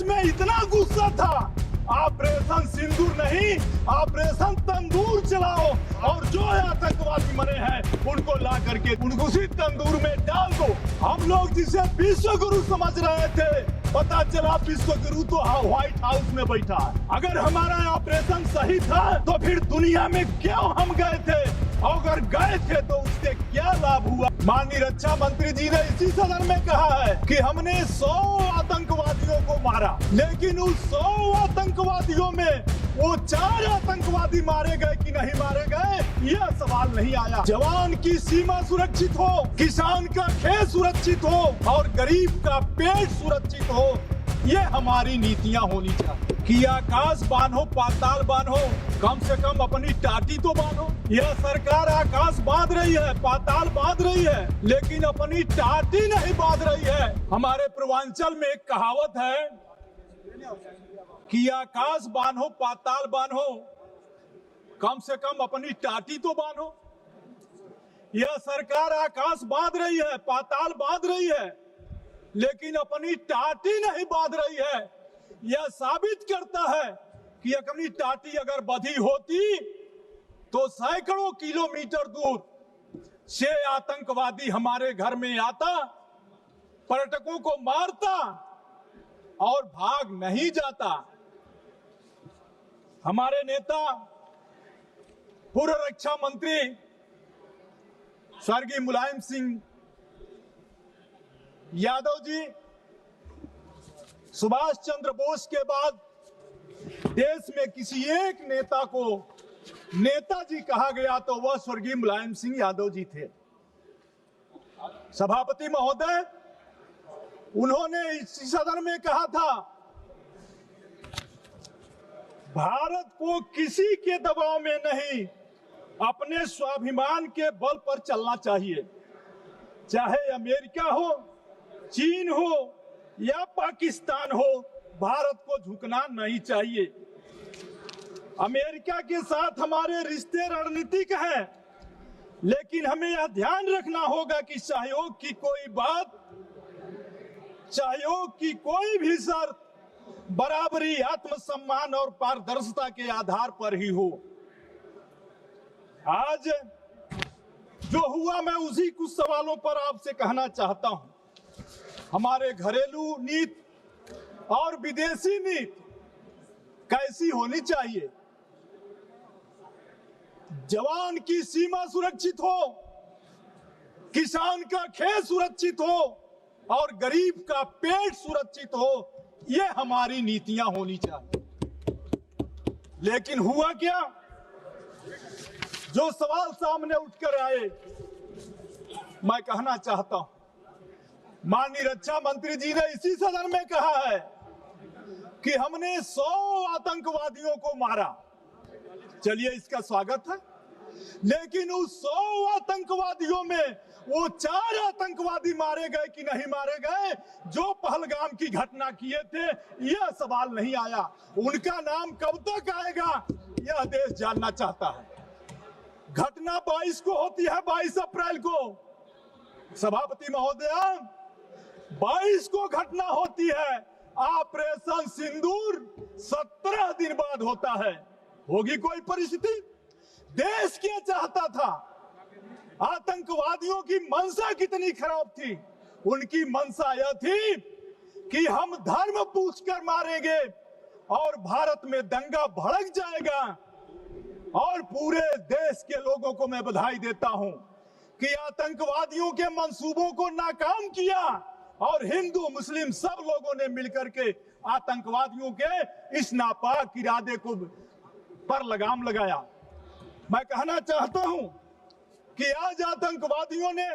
में इतना गुस्सा था, ऑपरेशन सिंदूर नहीं, ऑपरेशन तंदूर चलाओ और जो आतंकवादी मरे हैं उनको ला करके उनको उसी तंदूर में डाल दो। हम लोग जिसे विश्व गुरु समझ रहे थे, पता चला विश्व गुरु तो व्हाइट हाउस में बैठा है। अगर हमारा ऑपरेशन सही था तो फिर दुनिया में क्यों हम गए थे, और अगर गए थे तो उससे क्या लाभ हुआ। माननीय रक्षा मंत्री जी ने इसी सदन में कहा है कि हमने 100 आतंकवादियों को मारा, लेकिन उस 100 आतंकवादियों में वो 4 आतंकवादी मारे गए कि नहीं मारे गए, यह सवाल नहीं आया। जवान की सीमा सुरक्षित हो, किसान का खेत सुरक्षित हो और गरीब का पेट सुरक्षित हो, ये हमारी नीतियां होनी चाहिए। कि आकाश बांधो पाताल बांधो, कम से कम अपनी टाटी तो बांधो। यह सरकार आकाश बांध रही है, पाताल बांध रही है, लेकिन अपनी टाटी नहीं बांध रही है। हमारे पूर्वांचल में एक कहावत है कि आकाश बांधो पाताल बांधो, कम से कम अपनी टाटी तो बांधो। यह सरकार आकाश बांध रही है, पाताल बांध रही है, लेकिन अपनी टाटी नहीं बांध रही है। यह साबित करता है कि अपनी टाटी अगर बंधी होती तो सैकड़ों किलोमीटर दूर से आतंकवादी हमारे घर में आता, पर्यटकों को मारता और भाग नहीं जाता। हमारे नेता पूर्व रक्षा मंत्री स्वर्गीय मुलायम सिंह यादव जी, सुभाष चंद्र बोस के बाद देश में किसी एक नेता को नेताजी कहा गया तो वह स्वर्गीय मुलायम सिंह यादव जी थे। सभापति महोदय, उन्होंने इसी सदन में कहा था, भारत को किसी के दबाव में नहीं, अपने स्वाभिमान के बल पर चलना चाहिए। चाहे अमेरिका हो, चीन हो या पाकिस्तान हो, भारत को झुकना नहीं चाहिए। अमेरिका के साथ हमारे रिश्ते रणनीतिक हैं, लेकिन हमें यह ध्यान रखना होगा कि सहयोग की कोई बात, सहयोग की कोई भी शर्त बराबरी, आत्मसम्मान और पारदर्शिता के आधार पर ही हो। आज जो हुआ, मैं उसी कुछ सवालों पर आपसे कहना चाहता हूं। हमारे घरेलू नीति और विदेशी नीति कैसी होनी चाहिए? जवान की सीमा सुरक्षित हो, किसान का खेत सुरक्षित हो और गरीब का पेट सुरक्षित हो, ये हमारी नीतियां होनी चाहिए। लेकिन हुआ क्या? जो सवाल सामने उठकर आए, मैं कहना चाहता हूं, माननीय रक्षा मंत्री जी ने इसी सदन में कहा है कि हमने 100 आतंकवादियों को मारा। चलिए, इसका स्वागत है, लेकिन उस 100 आतंकवादियों में वो 4 आतंकवादी मारे गए कि नहीं मारे गए, जो पहलगाम की घटना किए थे, यह सवाल नहीं आया। उनका नाम कब तक आएगा, यह देश जानना चाहता है। घटना 22 को होती है, 22 अप्रैल को। सभापति महोदय, 22 को घटना होती है, ऑपरेशन सिंदूर 17 दिन बाद होता है। होगी कोई परिस्थिति? देश क्या चाहता था? आतंकवादियों की मंशा कितनी खराब थी? उनकी मंशा यह थी कि हम धर्म पूछकर मारेंगे और भारत में दंगा भड़क जाएगा। और पूरे देश के लोगों को मैं बधाई देता हूं कि आतंकवादियों के मंसूबों को नाकाम किया और हिंदू मुस्लिम सब लोगों ने मिलकर के आतंकवादियों के इस नापाक इरादे को पर लगाम लगाया। मैं कहना चाहता हूं कि आज आतंकवादियों ने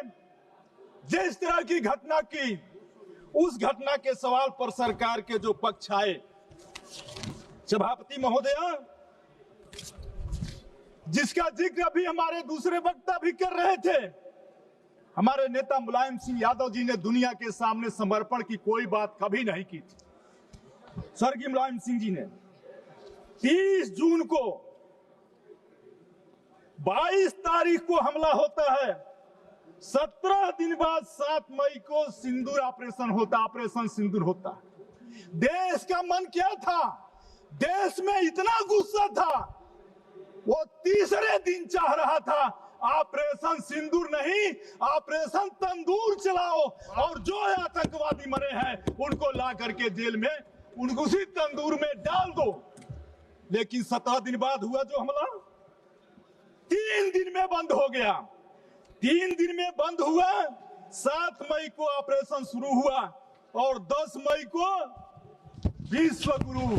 जिस तरह की घटना की, उस घटना के सवाल पर सरकार के जो पक्ष आए, सभापति महोदय, जिसका जिक्र अभी हमारे दूसरे वक्ता भी कर रहे थे, हमारे नेता मुलायम सिंह यादव जी ने दुनिया के सामने समर्पण की कोई बात कभी नहीं की थी। स्वर्गीय मुलायम सिंह जी ने 30 जून को, 22 तारीख को हमला होता है, 17 दिन बाद 7 मई को सिंदूर ऑपरेशन होता, ऑपरेशन सिंदूर होता है। देश का मन क्या था? देश में इतना गुस्सा था, वो तीसरे दिन चाह रहा था ऑपरेशन सिंदूर नहीं, ऑपरेशन तंदूर चलाओ और जो आतंकवादी मरे हैं उनको ला करके जेल में उनको उसी तंदूर में डाल दो। लेकिन 17 दिन बाद हुआ जो हमला, 3 दिन में बंद हो गया। 3 दिन में बंद हुआ। 7 मई को ऑपरेशन शुरू हुआ और 10 मई को विश्व गुरु।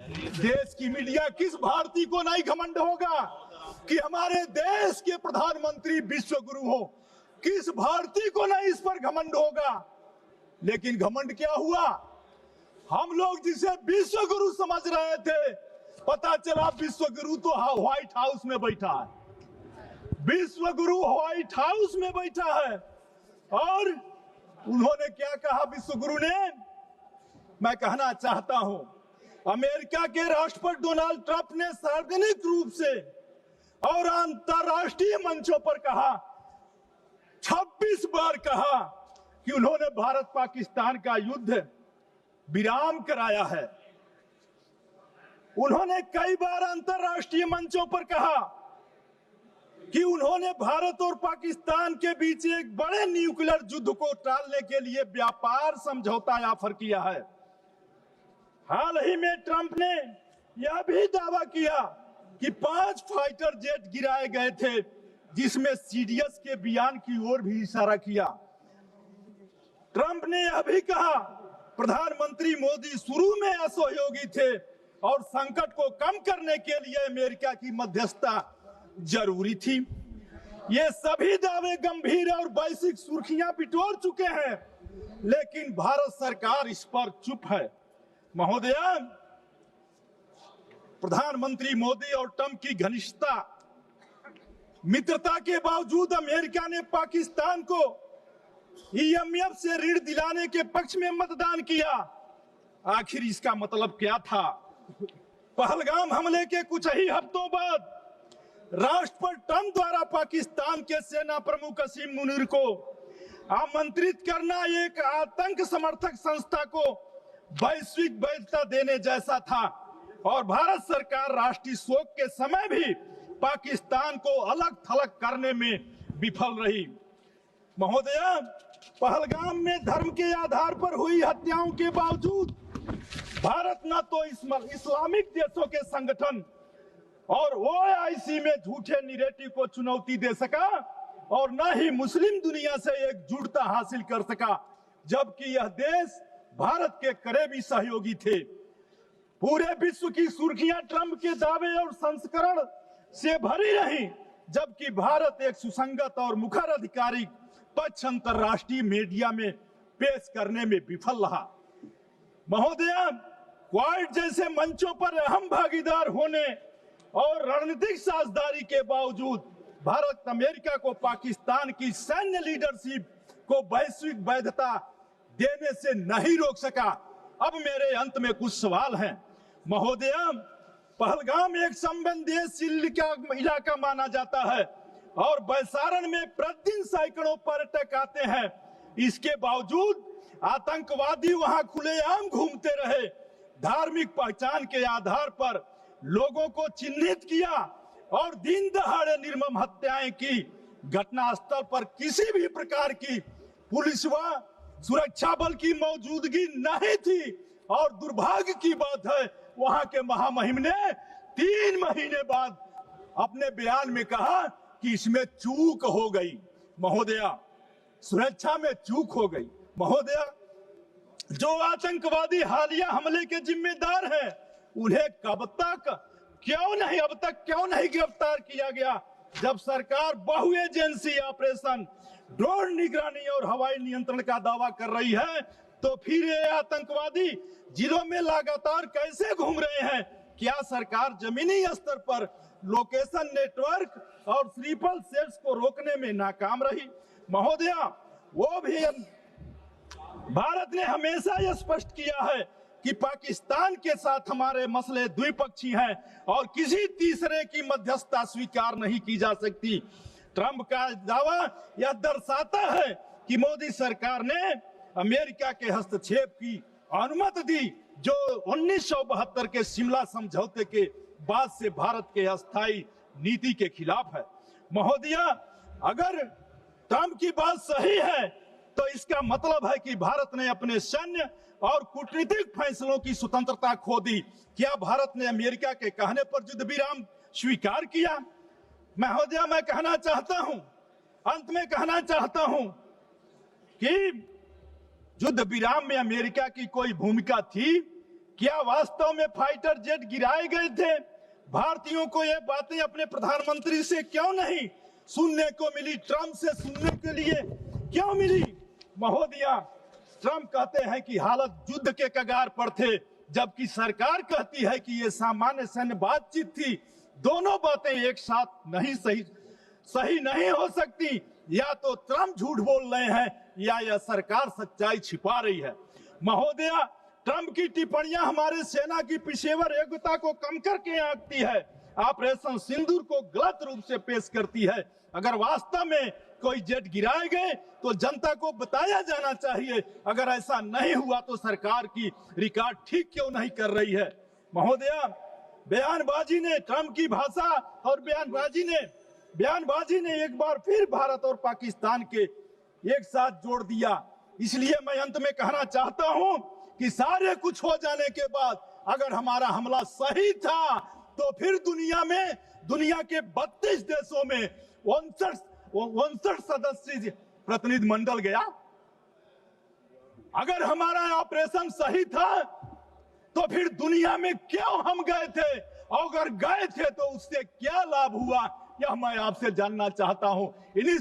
देश की मीडिया, किस भारतीय को नहीं घमंड होगा कि हमारे देश के प्रधानमंत्री विश्व गुरु हो? किस भारतीय को नहीं इस पर घमंड होगा? लेकिन घमंड क्या हुआ? हम लोग जिसे विश्व गुरु समझ रहे थे, पता चला विश्व गुरु तो व्हाइट हाउस में बैठा है। विश्व गुरु व्हाइट हाउस में बैठा है। और उन्होंने क्या कहा विश्व गुरु ने? मैं कहना चाहता हूं, अमेरिका के राष्ट्रपति डोनाल्ड ट्रंप ने सार्वजनिक रूप से और अंतरराष्ट्रीय मंचों पर कहा, 26 बार कहा कि उन्होंने भारत पाकिस्तान का युद्ध विराम कराया है। उन्होंने कई बार अंतरराष्ट्रीय मंचों पर कहा कि उन्होंने भारत और पाकिस्तान के बीच एक बड़े न्यूक्लियर युद्ध को टालने के लिए व्यापार समझौता ऑफर किया है। हाल ही में ट्रंप ने यह भी दावा किया कि 5 फाइटर जेट गिराए गए थे, जिसमें सीडीएस के बयान की ओर भी इशारा किया। ट्रंप ने यह भी कहा प्रधानमंत्री मोदी शुरू में असहयोगी थे और संकट को कम करने के लिए अमेरिका की मध्यस्थता जरूरी थी। ये सभी दावे गंभीर और वैश्विक सुर्खियां बिटोर चुके हैं, लेकिन भारत सरकार इस पर चुप है। महोदय, प्रधानमंत्री मोदी और ट्रंप की घनिष्ठता मित्रता के बावजूद अमेरिका ने पाकिस्तान को ईएमएफ से ऋण दिलाने के पक्ष में मतदान किया। आखिर इसका मतलब क्या था? पहलगाम हमले के कुछ ही हफ्तों बाद राष्ट्रपति ट्रंप द्वारा पाकिस्तान के सेना प्रमुख असीम मुनीर को आमंत्रित करना एक आतंक समर्थक संस्था को वैश्विक वैधता देने जैसा था और भारत सरकार राष्ट्रीय शोक के समय भी पाकिस्तान को अलग थलग करने में विफल रही। महोदय, पहलगाम में धर्म के आधार पर हुई हत्याओं के बावजूद भारत न तो इस्लामिक देशों के संगठन और ओआईसी में झूठे निरेटिव को चुनौती दे सका और न ही मुस्लिम दुनिया से एकजुटता हासिल कर सका, जबकि यह देश भारत के करीबी सहयोगी थे। पूरे विश्व की सुर्खियां ट्रंप के दावे और संस्करण से भरी रही, जबकि भारत एक सुसंगत और मुखर आधिकारिक पक्ष अंतरराष्ट्रीय मीडिया में पेश करने में विफल रहा। महोदय, क्वाड जैसे मंचों पर अहम भागीदार होने और रणनीतिक साझेदारी के बावजूद भारत अमेरिका को पाकिस्तान की सैन्य लीडरशिप को वैश्विक वैधता देने से नहीं रोक सका। अब मेरे अंत में कुछ सवाल हैं। महोदय, पहलगाम एक संवेदनशील इलाका माना जाता है और बैसारण में प्रतिदिन सैकड़ों पर्यटक आते हैं। इसके बावजूद आतंकवादी वहां खुलेआम घूमते रहे, धार्मिक पहचान के आधार पर लोगों को चिन्हित किया और दिन दहाड़े निर्मम हत्याएं की। घटनास्थल पर किसी भी प्रकार की पुलिस व सुरक्षा बल की मौजूदगी नहीं थी और दुर्भाग्य की बात है वहां के महामहिम ने 3 महीने बाद अपने बयान में कहा कि इसमें चूक हो गई। महोदय, सुरक्षा में चूक हो गई। महोदय, जो आतंकवादी हालिया हमले के जिम्मेदार हैं, उन्हें अब तक क्यों नहीं गिरफ्तार किया गया? जब सरकार बहु एजेंसी ऑपरेशन, ड्रोन निगरानी और हवाई नियंत्रण का दावा कर रही है, तो फिर ये आतंकवादी जिलों में लगातार कैसे घूम रहे हैं? क्या सरकार जमीनी स्तर पर लोकेशन नेटवर्क और स्लीपर सेल्स को रोकने में नाकाम रही? महोदय, वो भी भारत ने हमेशा यह स्पष्ट किया है कि पाकिस्तान के साथ हमारे मसले द्विपक्षीय हैं और किसी तीसरे की मध्यस्थता स्वीकार नहीं की जा सकती। ट्रंप का दावा यह दर्शाता है कि मोदी सरकार ने अमेरिका के हस्तक्षेप की अनुमति दी, जो 1972 के शिमला समझौते के बाद से भारत के अस्थायी नीति के खिलाफ है। महोदया, अगर ट्रंप की बात सही है तो इसका मतलब है कि भारत ने अपने सैन्य और कूटनीतिक फैसलों की स्वतंत्रता खो दी। क्या भारत ने अमेरिका के कहने पर युद्ध विराम स्वीकार किया? महोदया, मैं कहना चाहता हूं, अंत में कहना चाहता हूं कि युद्ध विराम में अमेरिका की कोई भूमिका थी? क्या वास्तव में फाइटर जेट गिराए गए थे? भारतीयों को ये बातें अपने प्रधानमंत्री से क्यों नहीं सुनने को मिली? ट्रंप से सुनने के लिए क्यों मिली? महोदया, ट्रंप कहते हैं कि हालत युद्ध के कगार पर थे, जबकि सरकार कहती है कि ये सामान्य सैन्य बातचीत थी। दोनों बातें एक साथ नहीं सही नहीं हो सकती। या तो ट्रंप झूठ बोल रहे हैं या यह सरकार सच्चाई छिपा रही है। महोदया, ट्रंप की टिप्पणियां हमारे सेना की पेशेवर योग्यता को कम करके आंकती है, ऑपरेशन सिंदूर को गलत रूप से पेश करती है। अगर वास्तव में कोई जेट गिराए गए तो जनता को बताया जाना चाहिए। अगर ऐसा नहीं हुआ तो सरकार की रिकॉर्ड ठीक क्यों नहीं कर रही है? महोदया, बयानबाजी ने, ट्रंप की भाषा और बयानबाजी ने एक बार फिर भारत और पाकिस्तान के एक साथ जोड़ दिया। इसलिए मैं अंत में कहना चाहता हूं कि सारे कुछ हो जाने के बाद अगर हमारा हमला सही था तो फिर दुनिया के 32 देशों में 59 सदस्य प्रतिनिधिमंडल गया। अगर हमारा ऑपरेशन सही था तो फिर दुनिया में क्यों हम गए थे? और अगर गए थे तो उससे क्या लाभ हुआ, यह मैं आपसे जानना चाहता हूं। इन्हीं